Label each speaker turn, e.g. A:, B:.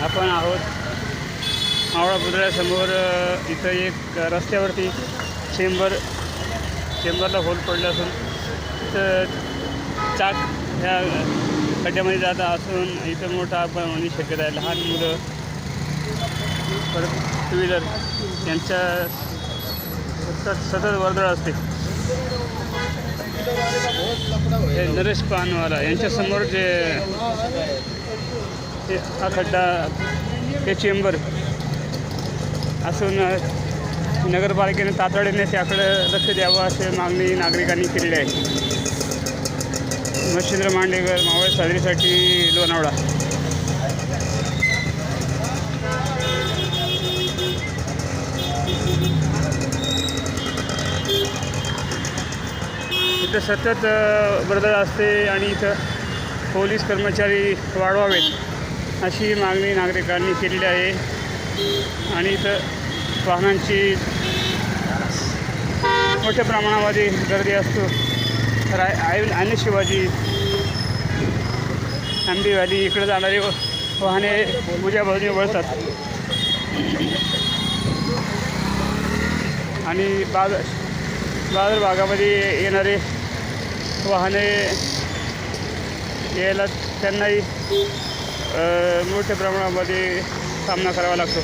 A: आपण आहोत मावळा पुतळ्यासमोर. इथं एक रस्त्यावरती चेंबरला होल पडलं असून इथं चाक ह्या खड्ड्यामध्ये जात असून इथं मोठा अपघात होण्याची शक्यता आहे. लहान मुलं परत टू व्हीलर यांच्या सतत वर्दळ असते. हे नरेश पानवाला यांच्यासमोर जे हा खड्डा हे चेंबर असून नगरपालिकेने तातडीने त्याकडे लक्ष द्यावं असे मागणी नागरिकांनी केलेली आहे. मच्छिंद्र मांडेकर, मावळ साजरीसाठी लोणावळा. इथं सतत वर्दळ असते आणि इथं पोलीस कर्मचारी वाढवावेत अशी मागणी नागरिकांनी केलेली आहे. आणि इथं वाहनांची मोठ्या प्रमाणामध्ये गर्दी असतो. आणि शिवाजी आंबी व्हॅली इकडे जाणारी वाहने उजव्या बाजूने वळतात आणि बाजार भागामध्ये येणारे वाहने यायला त्यांनाही मोठ्या प्रमाणामध्ये सामना करावा लागतो.